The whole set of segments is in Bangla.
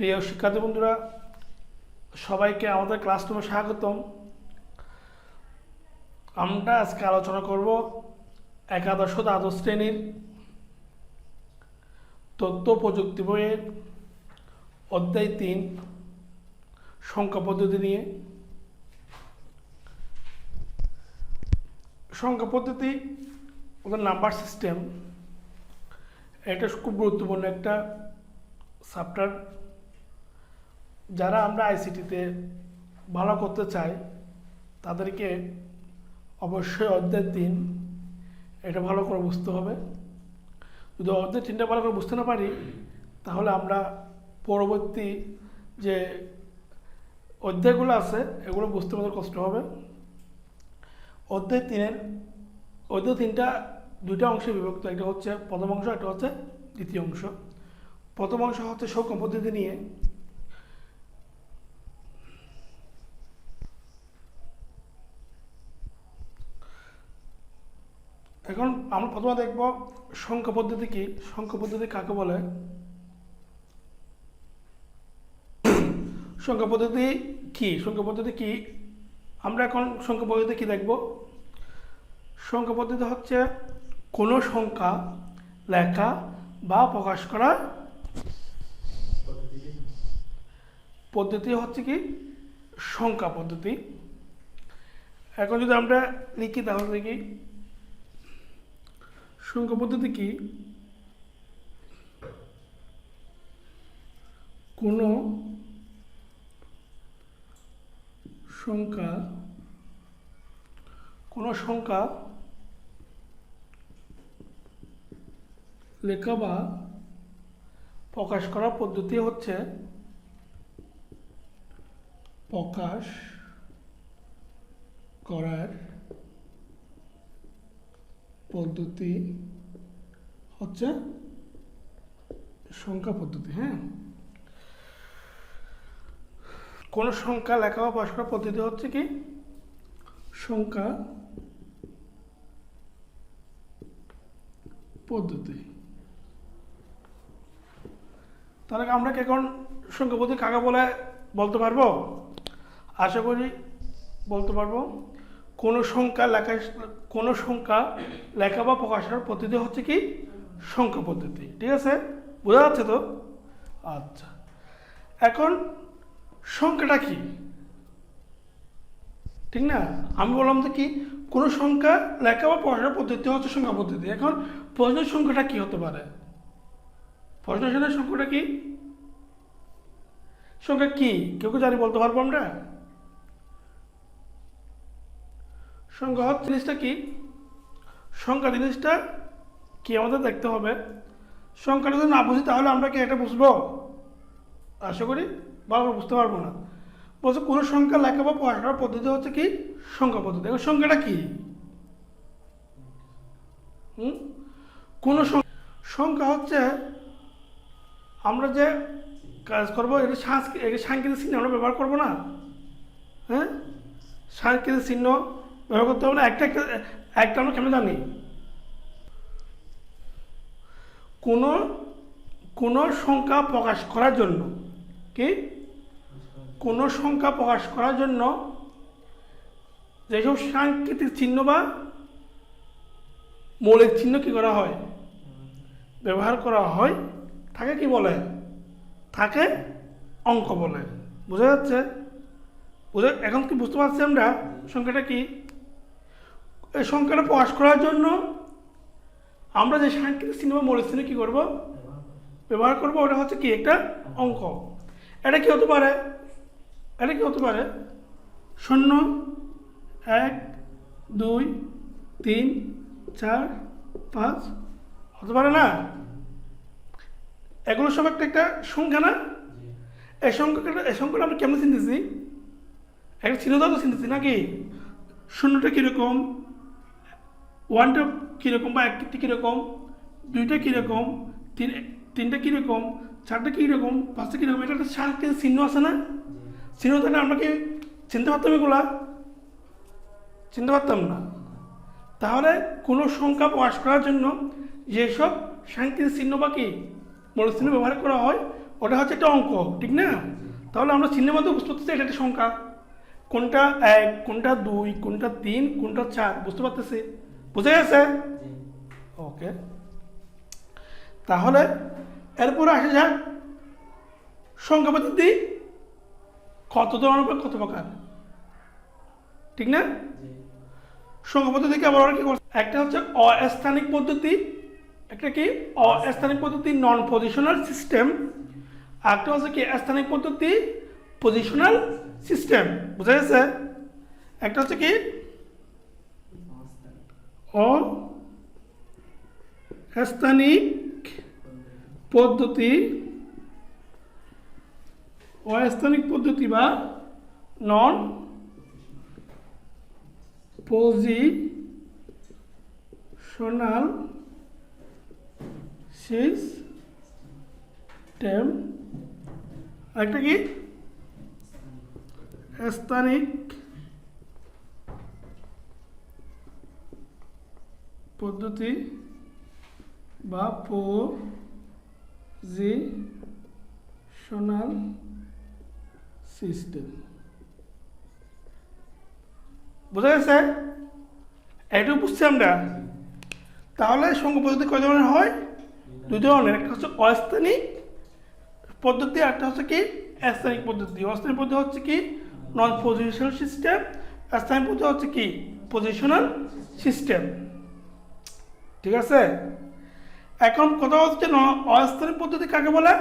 প্রিয় শিক্ষার্থী বন্ধুরা, সবাইকে আমাদের ক্লাসরুমে স্বাগতম। আমরা আজকে আলোচনা করব একাদশ ও দ্বাদশ শ্রেণীর তথ্য প্রযুক্তি বইয়ের অধ্যায় ৩ সংখ্যা পদ্ধতি নিয়ে। সংখ্যা পদ্ধতি ওদের নাম্বার সিস্টেম, এটা খুব গুরুত্বপূর্ণ একটা চ্যাপ্টার। যারা আমরা আইসিটিতে ভালো করতে চাই তাদেরকে অবশ্যই অধ্যায় ৩ এটা ভালো করে বুঝতে হবে। যদি অধ্যায় ৩টা ভালো করে বুঝতে না পারি তাহলে আমরা পরবর্তী যে অধ্যায়গুলো আছে এগুলো বুঝতে আমাদের কষ্ট হবে। অধ্যায় ৩টা দুইটা অংশে বিভক্ত, একটা হচ্ছে প্রথম অংশ, একটা হচ্ছে দ্বিতীয় অংশ। প্রথম অংশ হচ্ছে সংখ্যা পদ্ধতি নিয়ে। এখন আমরা প্রথমে দেখব সংখ্যা পদ্ধতি কি, সংখ্যা পদ্ধতি কাকে বলে। সংখ্যা পদ্ধতি কি আমরা এখন সংখ্যা পদ্ধতি কি দেখব। সংখ্যা পদ্ধতি হচ্ছে কোনো সংখ্যা লেখা বা প্রকাশ করার পদ্ধতি হচ্ছে কি সংখ্যা পদ্ধতি। এখন যদি আমরা লিখি তাহলে দেখি সংখ্যা পদ্ধতি কি, কোনো সংখ্যা লেখা বা প্রকাশ করার পদ্ধতি হচ্ছে সংখ্যা পদ্ধতি। হ্যাঁ, কোন সংখ্যা লেখা বা প্রকাশ করার পদ্ধতি হচ্ছে কি সংখ্যা পদ্ধতি। তাহলে আমরা কি এখন সংখ্যা পদ্ধতি কাকে বলে বলতে পারবো? আশা করি বলতে পারবো। কোনো সংখ্যা লেখা বা প্রকাশ করার পদ্ধতি হচ্ছে কি সংখ্যা পদ্ধতি। ঠিক আছে, বোঝা যাচ্ছে তো? আচ্ছা, এখন সংখ্যাটা কি, ঠিক না? আমি বললাম তো কি কোনো সংখ্যা লেখা বা প্রকাশের পদ্ধতি হচ্ছে সংখ্যা পদ্ধতি। এখন প্রশ্নের সংখ্যাটা কি হতে পারে? প্রশ্নের সংখ্যাটা কি? সংখ্যা কি কেউ জানি বলতে পারবো আমরা? সংখ্যা হচ্ছে জিনিসটা কি, সংখ্যা জিনিসটা কি আমাদের দেখতে হবে। সংখ্যাটা যদি না বুঝি তাহলে আমরা কি এটা বুঝবো? আশা করি ভালো করে বুঝতে পারবো না। বলছে কোনো সংখ্যা লেখা বা প্রকাশ করার পদ্ধতি হচ্ছে কি সংখ্যা পদ্ধতি। এখন সংখ্যাটা কি? কোনো সংখ্যা হচ্ছে আমরা যে কাজ করবো এটা সাংকেতিক চিহ্ন আমরা ব্যবহার করবো না। হ্যাঁ, সাংকেতিক চিহ্ন ব্যবহার করতে হবে না। একটা আমরা কেন জানি, কোনো সংখ্যা প্রকাশ করার জন্য কি কোনো সংখ্যা প্রকাশ করার জন্য যেসব সাংকেতিক চিহ্ন বা মৌলিক চিহ্ন কি করা হয়, ব্যবহার করা হয়, তাকে কি বলে? তাকে অঙ্ক বলে। বোঝা যাচ্ছে? এখন কি বুঝতে পারছি আমরা সংখ্যাটা কি? এই সংখ্যাটা প্রকাশ করার জন্য আমরা যে সাংকেতিক চিহ্ন বা মৌলিক চিহ্ন কি করব, ব্যবহার করব, ওটা হচ্ছে কি একটা অঙ্ক। এটা কি হতে পারে? 0, 1, 2, 3, 4, 5 হতে পারে না? এগুলো সব একটা সংখ্যা না? এই সংখ্যাটা আমরা কেমন চিনতেছি? একটা চিহ্ন তো চিনতেছি নাকি? 0টা কীরকম, 1টা কীরকম, বা 1টি কীরকম, 2টা কীরকম, 3টা কীরকম, 4টা কীরকম, 5টা কীরকম, এটা একটা সাংকেতিক চিহ্ন আছে না? চিহ্ন থাকলে আমরা কি চিনতে পারতাম? এগুলা চিনতে পারতাম না। তাহলে কোনো সংখ্যা প্রকাশ করার জন্য যেসব সাংকেতিক চিহ্ন বা কি মৌলিক চিহ্ন ব্যবহার করা হয় ওটা হচ্ছে একটা অঙ্ক, ঠিক না? তাহলে আমরা চিহ্নের মধ্যে বুঝতে পারতেছি এটা একটা সংখ্যা, কোনটা 1, কোনটা 2, কোনটা 3, কোনটা 4, বুঝতে পারতেছি? বুঝে গেছে? ওকে, তাহলে এরপরে আসা যাক সংখ্যা পদ্ধতি কত ধরনের কত প্রকার, ঠিক না? সংখ্যা পদ্ধতিকে আবার কি করছে, একটা হচ্ছে অস্থানিক পদ্ধতি, একটা কি অস্থানিক পদ্ধতি নন পজিশনাল সিস্টেম, আর একটা হচ্ছে কি স্থানিক পদ্ধতি পজিশনাল সিস্টেম। বুঝা গেছে? একটা হচ্ছে কি অস্থানিক পদ্ধতি, অস্থানিক পদ্ধতি বা নন পজিশনাল সিস্টেম, একটা কি স্থানিক পদ্ধতি বা পজিশনাল সিস্টেম। বোঝা গেছে? এইটুকু বুঝছি আমরা। তাহলে সংখ্যা পদ্ধতি কয় ধরনের হয়? দুই ধরনের, একটা হচ্ছে অস্থানিক পদ্ধতি, একটা হচ্ছে কি স্থানিক পদ্ধতি। অস্থানিক পদ্ধতি হচ্ছে কি নন পজিশনাল সিস্টেম, স্থানিক পদ্ধতি হচ্ছে কি পজিশনাল সিস্টেম, ঠিক আছে? এখন কথা হচ্ছে অস্থানিক পদ্ধতি কাকে বলে,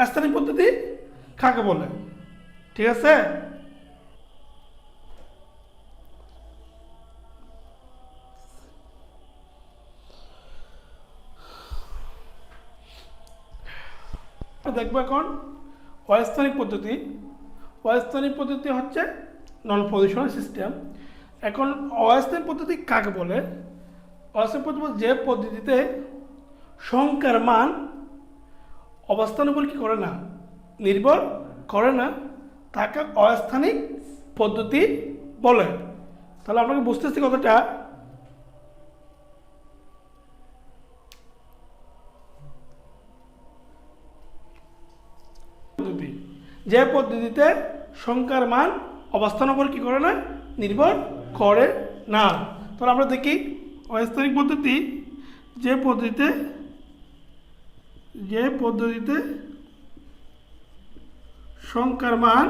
স্থানিক পদ্ধতি কাকে বলে, ঠিক আছে? দেখবো এখন অস্থানিক পদ্ধতি। অস্থানিক পদ্ধতি হচ্ছে নন পজিশনাল সিস্টেম। এখন অস্থানিক পদ্ধতি কাকে বলে? অস্থানিক পদ্ধতি যে পদ্ধতিতে সংখ্যার মান অবস্থানের উপর কি করে না, নির্ভর করে না, তাকে অস্থানিক পদ্ধতি বলে। তাহলে আপনাকে বুঝতেছি কথাটা। যে পদ্ধতিতে সংখ্যার মান অবস্থানের উপর কি করে না, নির্ভর করে না। তাহলে আমরা দেখি অস্থানিক পদ্ধতি যে পদ্ধতিতে সংখ্যার মান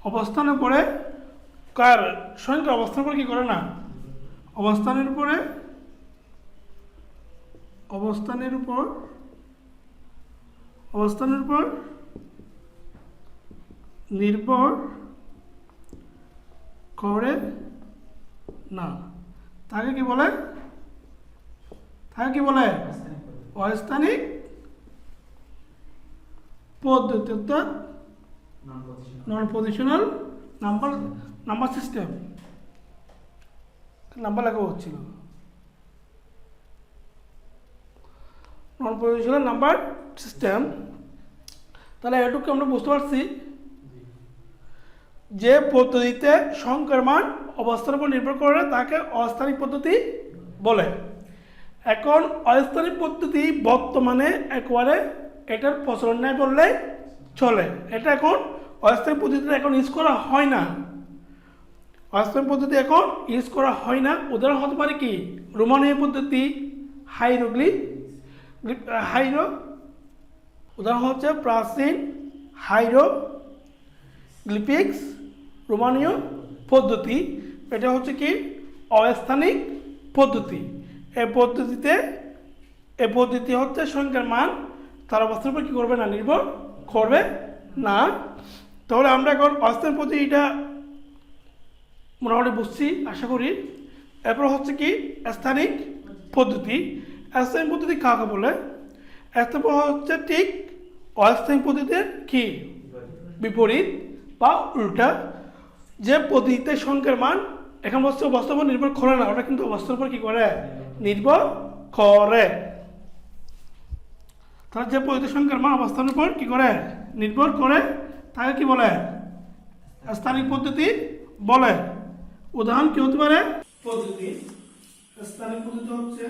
অবস্থানের উপরে সংখ্যার অবস্থানের উপর কি করে না, অবস্থানের উপর নির্ভর করে না, তাকে কি বলে? অস্থানিক পদ্ধতি, অর্থাৎ নন পজিশনাল নাম্বার সিস্টেম। নাম্বার লেখা হচ্ছিল নন পজিশনাল নাম্বার সিস্টেম। তাহলে এটুকু আমরা বুঝতে পারছি যে পদ্ধতিতে সংখ্যার মান অবস্থার উপর নির্ভর করে তাকে অস্থানিক পদ্ধতি বলে। এখন অস্থানিক পদ্ধতি বর্তমানে একবারে এটার প্রচলন নেই বললে চলে। এটা এখন অস্থানিক পদ্ধতিতে এখন ইউজ করা হয় না, অস্থানিক পদ্ধতি এখন ইউজ করা হয় না। উদাহরণ হতে পারে কি রোমানীয় পদ্ধতি, উদাহরণ হচ্ছে প্রাচীন হাইরোগ্লিফিক্স রোমানীয় পদ্ধতি। এটা হচ্ছে কি অস্থানিক পদ্ধতি। এই পদ্ধতি হচ্ছে সংখ্যার মান তার অবস্থার উপর কী করবে না, নির্ভর করবে না। তাহলে আমরা এখন অস্থানিক পদ্ধতিটা মোটামুটি বুঝছি আশা করি। এরপর হচ্ছে কি স্থানিক পদ্ধতি। স্থানিক পদ্ধতি কাকে বলে? স্থানিক হচ্ছে ঠিক অস্থানিক পদ্ধতির কি বিপরীত বা উল্টা। যে পদ্ধতিতে সংখ্যার মান এখন বস্তু অবস্থার উপর নির্ভর করে না, ওটা কিন্তু অবস্থার উপর কি করে, নির্ভর করে। তাহলে যে পদ্ধতিতে সংখ্যার মান অবস্থানের উপর কি করে, নির্ভর করে, তাকে কি বলে, স্থানিক পদ্ধতি বলে। উদাহরণ কি হতে পারে? পদ্ধতি স্থানিক পদ্ধতি হচ্ছে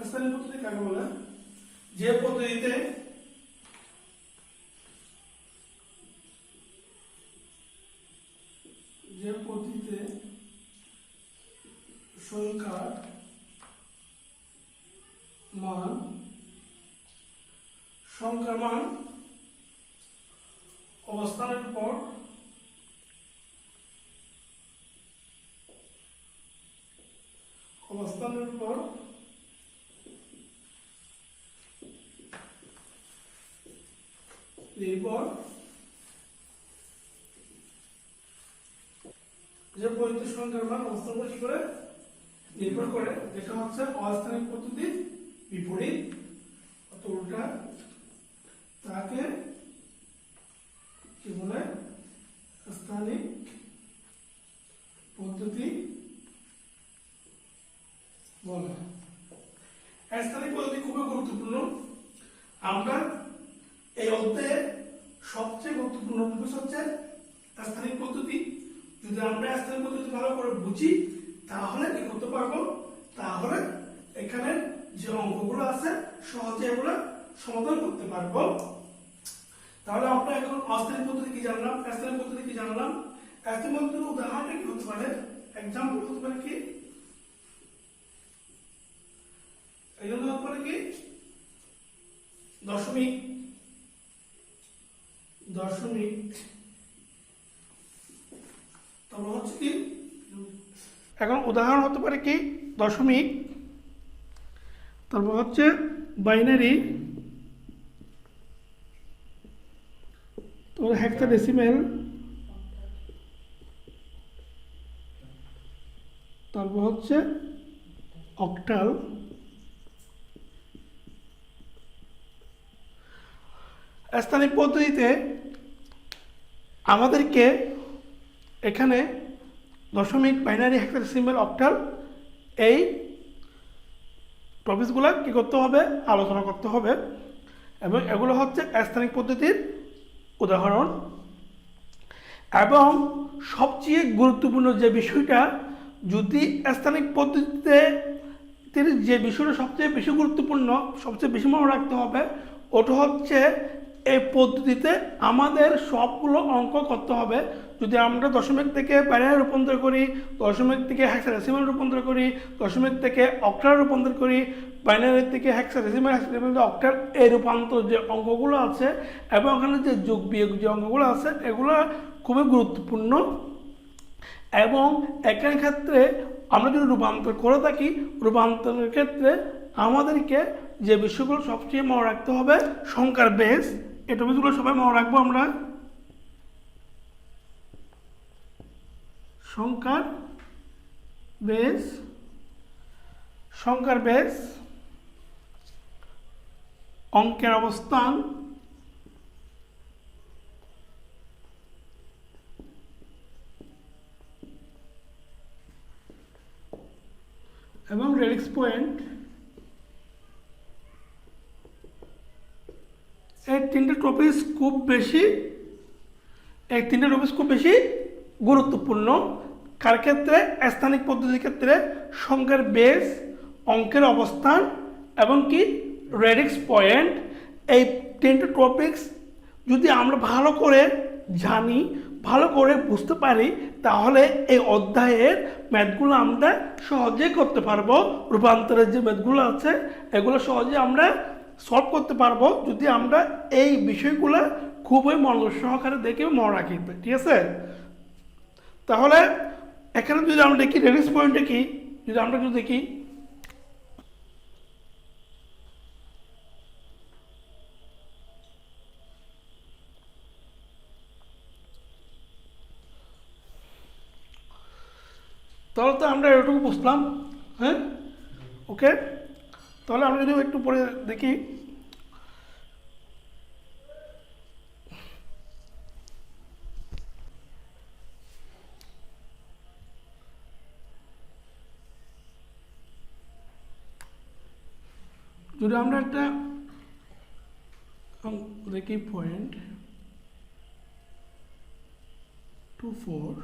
স্থানিক পদ্ধতি কাকে বলে? যে পদ্ধতিতে সংখ্যার মান অবস্থানের উপর নির্ভর, যে পদ্ধতির সংখ্যার মান অবস্থানের উপর কি করে নির্ভর করে, এটা হচ্ছে অস্থানিক পদ্ধতির বিপরীত অথবা উল্টা, তাকে কি বলে? স্থানিক পদ্ধতি বলে। স্থানিক পদ্ধতি খুবই গুরুত্বপূর্ণ। আমরা এই অধ্যায়ে সবচেয়ে গুরুত্বপূর্ণ বিষয় হচ্ছে স্থানিক পদ্ধতি। যদি আমরা স্থানিক পদ্ধতি ভালো করে বুঝি তাহলে কি করতে পারবো? তাহলে এখানে যে অঙ্কগুলো আছে সহজে এগুলো সমাধান করতে পারবো। তাহলে আমরা এখন অস্থানিক পদ্ধতি কি জানলাম, স্থানিক পদ্ধতি কি জানলাম। স্থানিক পদ্ধতির উদাহরণটা কি হতে পারে? এক্সাম্পল হতে পারে কি? এই জন্য হতে পারে কি? দশমিক। তারপর হচ্ছে কি? এখন উদাহরণ হতে পারে কি? দশমিক। তারপর হচ্ছে বাইনারি, তো হেক্সাডেসিমেল, তারপর হচ্ছে অক্টাল। স্থানিক পদ্ধতিতে আমাদেরকে এখানে দশমিক, বাইনারি, হেক্সাডেসিমেল, অক্টাল এই টপিকসগুলো কি করতে হবে? আলোচনা করতে হবে, এবং এগুলো হচ্ছে স্থানিক পদ্ধতির উদাহরণ। এবং সবচেয়ে গুরুত্বপূর্ণ যে বিষয়টা, যদি স্থানিক পদ্ধতিতে যে বিষয়টা সবচেয়ে বেশি গুরুত্বপূর্ণ, সবচেয়ে বেশি মনে রাখতে হবে, ওটা হচ্ছে এই পদ্ধতিতে আমাদের সবগুলো অঙ্ক করতে হবে। যদি আমরা দশমিক থেকে বাইনারি রূপান্তর করি, দশমিক থেকে হেক্সাডেসিমাল রূপান্তর করি, দশমিক থেকে অক্টাল রূপান্তর করি, বাইনারি থেকে হেক্সাডেসিমাল, হেক্সাডেসিমাল থেকে অক্টাল, এই রূপান্তর যে অঙ্কগুলো আছে এবং ওখানে যে যোগ বিয়োগ যে অঙ্কগুলো আছে এগুলো খুবই গুরুত্বপূর্ণ। এবং এখানে ক্ষেত্রে আমরা যদি রূপান্তর করে থাকি, রূপান্তরের ক্ষেত্রে আমাদেরকে যে বিষয়গুলো সবচেয়ে মনে রাখতে হবে, সংখ্যার বেস, এই টপিকগুলো সবাই মনে রাখবো আমরা। সংখ্যার বেস, অঙ্কের অবস্থান, এবং রেডিক্স পয়েন্ট, এই তিনটে টপিকস খুব বেশি গুরুত্বপূর্ণ। কার ক্ষেত্রে? স্থানিক পদ্ধতির ক্ষেত্রে সংখ্যার বেস, অঙ্কের অবস্থান এবং কি রেডিক্স পয়েন্ট, এই তিনটে টপিকস যদি আমরা ভালো করে জানি, ভালো করে বুঝতে পারি, তাহলে এই অধ্যায়ের ম্যাথগুলো আমরা সহজেই করতে পারবো। রূপান্তরের যে ম্যাথগুলো আছে এগুলো সহজে আমরা সলভ করতে পারবো যদি আমরা এই বিষয়গুলো খুবই মনোযোগ সহকারে দেখে মনে রাখি। ঠিক আছে? তাহলে এখানে যদি আমরা দেখি রেডিক্স পয়েন্টে কি, যদি আমরা একটু দেখি, তাহলে তো আমরা এটুকু বুঝলাম। হ্যাঁ, ওকে। তাহলে আমরা যদি একটু পরে দেখি, যদি আমরা একটা দেখি 0.24,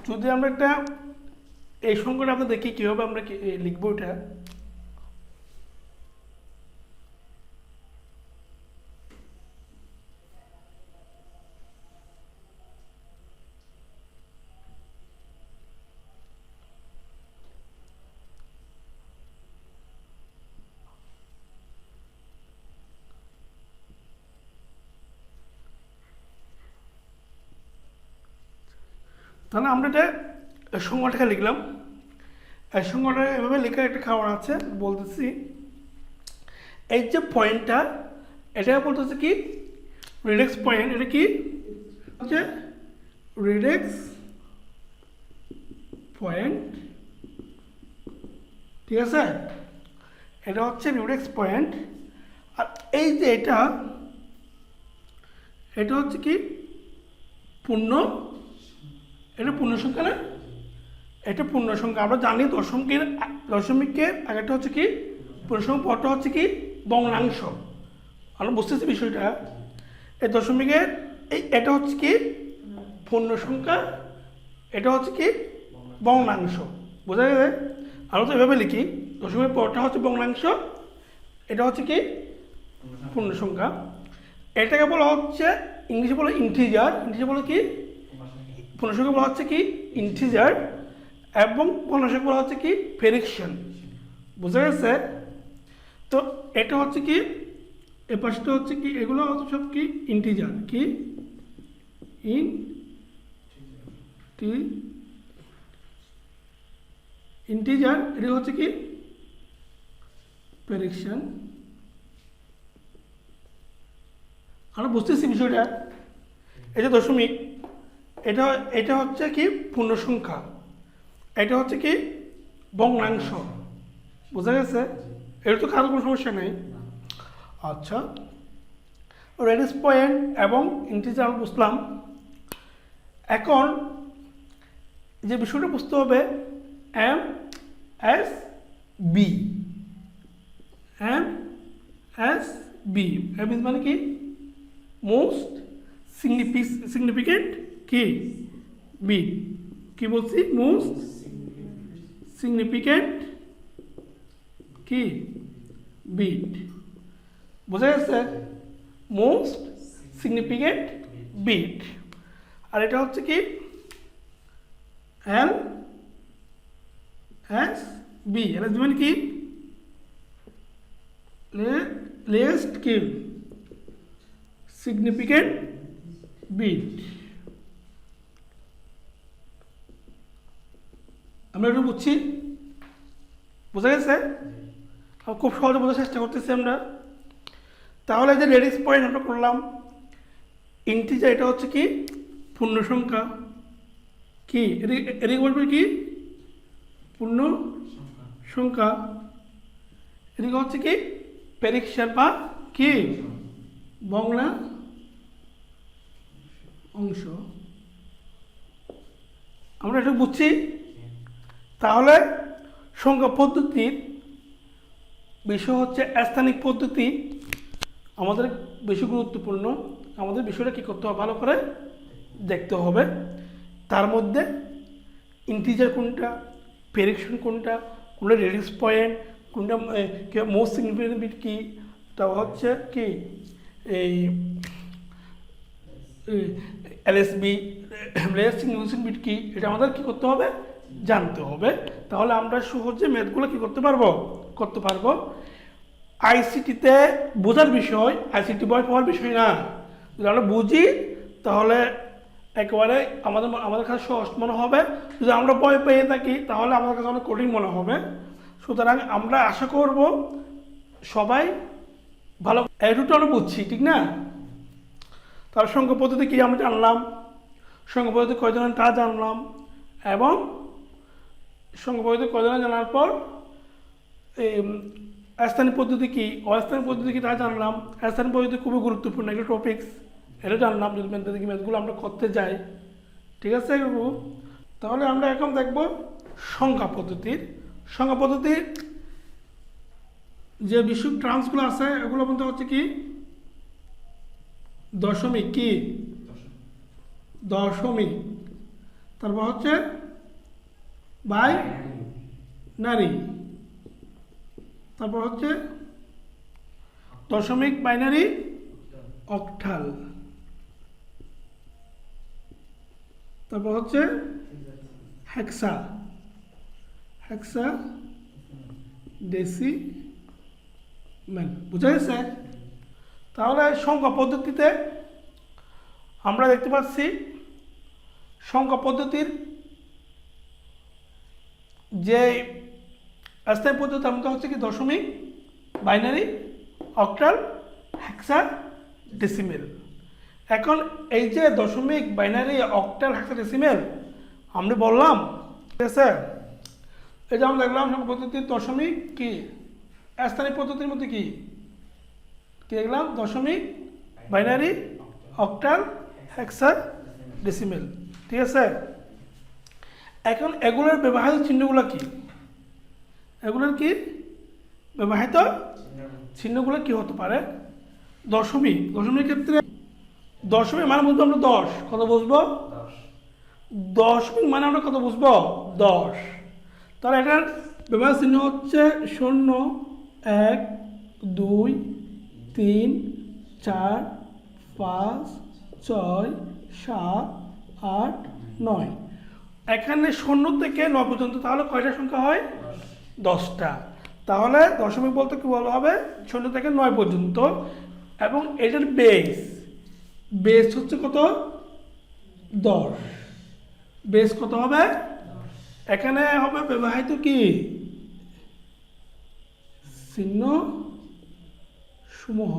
যদি আমরা একটা এই সংখ্যাটা আমরা দেখি কীভাবে আমরা লিখবো এটা। তাহলে আমরা এটা সংখ্যাটাকে লিখলাম। এই সংখ্যাটা এভাবে লেখার একটা কারণ আছে, বলতেছি। এই যে পয়েন্টটা, এটা বলতেছে কি রিডেক্স পয়েন্ট। এটা কি হচ্ছে রিডেক্স পয়েন্ট, ঠিক আছে? এটা হচ্ছে রিডেক্স পয়েন্ট। আর এই যে এটা হচ্ছে কি পূর্ণ, এটা পূর্ণ সংখ্যা না? এটা পূর্ণ সংখ্যা। আমরা জানি দশমিকের আগেটা হচ্ছে কি পূর্ণ সংখ্যা, পরটা হচ্ছে কি ভগ্নাংশ। আমরা বুঝতেছি বিষয়টা। এই দশমিকের এটা হচ্ছে কি পূর্ণ সংখ্যা, এটা হচ্ছে কি ভগ্নাংশ। বোঝা যাবে? আমরা তো এভাবে লিখি, দশমিকের পরটা হচ্ছে ভগ্নাংশ, এটা হচ্ছে কি পূর্ণ সংখ্যা। এটাকে বলা হচ্ছে ইংলিশে বলে ইন্টিজার। ইংলিশে বলে কি পূর্ণসংখ্যা বলা হচ্ছে কি ইন্টিজার, এবং ভগ্নাংশকে বলা হচ্ছে কি ফ্র্যাকশন। বোঝা গেছে? তো এটা হচ্ছে কি এ পাশটা হচ্ছে কি, এগুলো হচ্ছে সব কি ইন্টিজার। কি ইন্টিজার, এটা হচ্ছে কি ফ্র্যাকশন। আমরা বুঝতেছি বিষয়টা। এই যে দশমিক, এটা হচ্ছে কি পূর্ণ সংখ্যা, এটা হচ্ছে কি ভগ্নাংশ। বোঝা গেছে? এটা তো কারো কোনো সমস্যা নেই। আচ্ছা, রিডেক্স পয়েন্ট এবং ইন্টিজার বুঝলাম। এখন যে বিষয়টা বুঝতে হবে MSB। MSB মানে কি মোস্ট সিগনিফিকেন্ট কি বিট। কি বলছি? মোস্ট সিগনিফিকেন্ট কি বিট। বোঝা গেছে? Most significant bit. আর এটা হচ্ছে কি LSB। LSB মানে কি least কি সিগনিফিকেন্ট বিট। আমরা একটু বুঝছি, বোঝা গেছে? খুব সহজে বোঝার চেষ্টা করতেছি আমরা। তাহলে যে রিডেক্স পয়েন্ট আমরা করলাম, ইন্টিজার এটা হচ্ছে কি পূর্ণ সংখ্যা, কি এদিকে বলবে কি পূর্ণ সংখ্যা, এদিকে হচ্ছে কি ফ্র্যাকশন বা কি ভগ্না অংশ। আমরা এটা বুঝছি। তাহলে সংখ্যা পদ্ধতির বিষয় হচ্ছে স্থানিক পদ্ধতি আমাদের বেশি গুরুত্বপূর্ণ। আমাদের বিষয়টা কী করতে হবে, ভালো করে দেখতে হবে। তার মধ্যে ইন্টিজার কোনটা, ফ্র্যাকশন কোনটা, কোনটা রিডেক্স পয়েন্ট, কোনটা মোস্ট সিগনিফিকেন্ট বিট কি, তা হচ্ছে কি এই এলএসবি লেস সিগনিফিকেন্ট বিট কি, এটা আমাদের কী করতে হবে, জানতে হবে। তাহলে আমরা সহজে ম্যাথগুলো কী করতে পারবো। আইসিটিতে বোঝার বিষয়, আইসিটি বই পাওয়ার বিষয় না। যদি আমরা বুঝি তাহলে একেবারে আমাদের কাছে সহজ মনে হবে। যদি আমরা বই পেয়ে থাকি তাহলে আমাদের কাছে অনেক কঠিন মনে হবে। সুতরাং আমরা আশা করব সবাই ভালো এটুকু আমরা বুঝছি, ঠিক না? তার সংখ্যা পদ্ধতি কী আমরা জানলাম, সংখ্যা পদ্ধতি কয়জন তা জানলাম, এবং সংখ্যা পদ্ধতি কয়জন জানার পর স্থানীয় পদ্ধতি কী, অস্থানীয় পদ্ধতি কী তা জানলাম। স্থানীয় পদ্ধতি খুবই গুরুত্বপূর্ণ একটা টপিক্স, এটা জানলাম যদি ম্যাথগুলো আমরা করতে যাই, ঠিক আছে? তাহলে আমরা এখন দেখব সংখ্যা পদ্ধতির যে বিশুদ্ধ টার্মসগুলো আছে এগুলো বলতে হচ্ছে কি দশমিক, কি দশমিক, তারপর হচ্ছে বাইনারি, তারপর হচ্ছে দশমিক, বাইনারি, অক্টাল, তারপর হচ্ছে হেক্সা ডেসিমেল। বুঝা গেছে? তাহলে সংখ্যা পদ্ধতিতে আমরা দেখতে পাচ্ছি সংখ্যা পদ্ধতির যে স্থায়ী পদ্ধতি তার মধ্যে হচ্ছে কি দশমিক, বাইনারি, অক্টাল, হেক্সা ডেসিমেল। এখন এই যে দশমিক, বাইনারি, অক্টাল, হেক্সা ডেসিমেল আমরা বললাম, ঠিক আছে, এই যে আমরা দেখলাম সংখ্যা পদ্ধতির দশমিক কি স্থানীয় পদ্ধতির মধ্যে কি দেখলাম, দশমিক, বাইনারি, অক্টাল, হেক্সা ডেসিমেল। ঠিক আছে, এখন এগুলোর ব্যবহৃত চিহ্নগুলো কি, এগুলোর কি ব্যবহৃত চিহ্নগুলো কি হতে পারে? দশমিক ক্ষেত্রে দশমিক মানে বুঝবো আমরা 10, কত বুঝবো? দশমিক মানে আমরা কত বুঝবো? 10। তাহলে এটার ব্যবহার চিহ্ন হচ্ছে 0, 1, 2, 3, 4, 5, 6, 7, 8, 9। এখানে 0 থেকে 9 পর্যন্ত তাহলে কয়টা সংখ্যা হয়? 10টা। তাহলে দশমিক বলতে কি বলা হবে? 0 থেকে 9 পর্যন্ত। এবং এটার বেস হচ্ছে কত? 10। বেস কত হবে? এখানে হবে ব্যবহৃত কি চিহ্ন সমূহ।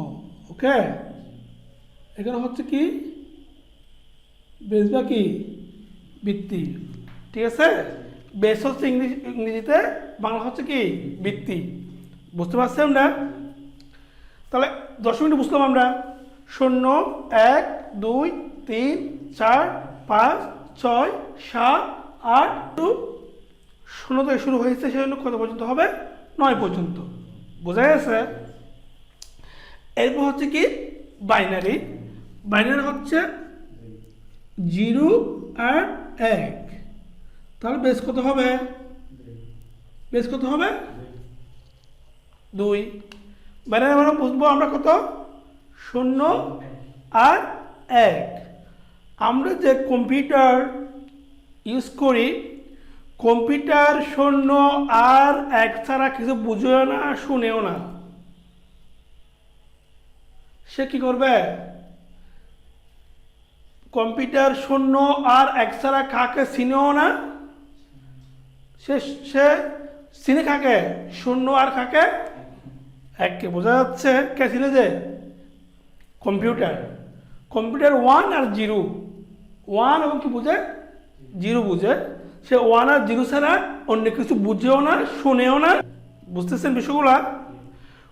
ওকে, এখানে হচ্ছে কি বেস বা কি বৃত্তি। ঠিক আছে, বেস হচ্ছে ইংরেজিতে, বাংলা হচ্ছে কি বৃত্তি। বুঝতে পারছি আমরা? তাহলে দশমিকটা বুঝলাম আমরা 0, 1, 2, 3, 4, 5, 6, 7, 8, 0 থেকে শুরু হয়েছে, সেজন্য কত পর্যন্ত হবে? 9 পর্যন্ত। বোঝা গেছে? এরপর হচ্ছে কি বাইনারি হচ্ছে 0 আর 1। তাহলে বেস কত হবে? 2। বাইনারি মানে বুঝবো আমরা কত? 0 আর 1। আমরা যে কম্পিউটার ইউজ করি, কম্পিউটার 0 আর 1 ছাড়া কিছু বুঝেও না, শুনেও না। সে কি করবে? কম্পিউটার 0 আর 1 ছাড়া কাকে চিনেও না, সে চিনে কাকে? 0 আর কাকে? 1কে। বোঝা যাচ্ছে? কে চিনে? যে কম্পিউটার 1 আর 0, 1 এবং কি বুঝে? 0 বুঝে। সে 1 আর 0 ছাড়া অন্য কিছু বুঝেও না, শুনেও না। বুঝতেছেন বিষয়গুলা?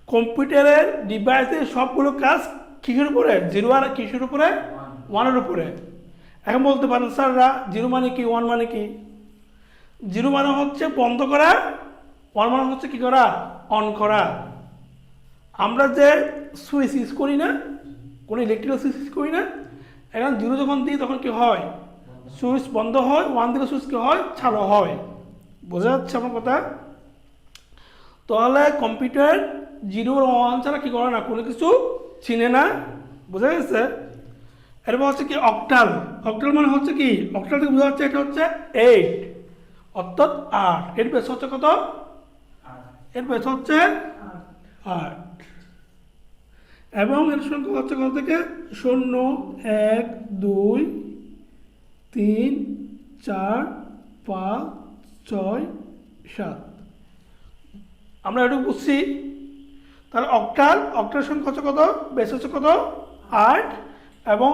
কম্পিউটারের ডিভাইসের সবগুলো কাজ কিসের উপরে? 0 আর কিসের উপরে? 1-এর উপরে। এখন বলতে পারেন স্যাররা 0 মানে কি, 1 মানে কি? 0 মানে হচ্ছে বন্ধ করা, 1 মানে হচ্ছে কি করা? অন করা। আমরা যে সুইচ ইউজ করি না, কোনো ইলেকট্রিক্যাল সুইচ ইউজ করি না, এখন 0 যখন দিই তখন কি হয়? সুইচ বন্ধ হয়, 1 দিলে সুইচ কি হয়? চালু হয়। বোঝা যাচ্ছে আমার কথা? তাহলে কম্পিউটার 0 আর 1 ছাড়া কি করে না, কোনো কিছু চিনে না। বোঝা গেছে? এরপর হচ্ছে কি অক্টাল মানে হচ্ছে কি? অক্টাল থেকে বোঝা যাচ্ছে এটা হচ্ছে 8, অর্থাৎ 8। এর বেস হচ্ছে কত? এর বেস হচ্ছে 8। এবং এর সংখ্যা হচ্ছে কত থেকে? 0, 1, 2, 3, 4, 5, 6, 7। আমরা এটুকু বুঝছি। তাহলে অক্টাল সংখ্যা হচ্ছে কত? বেস হচ্ছে কত? 8 এবং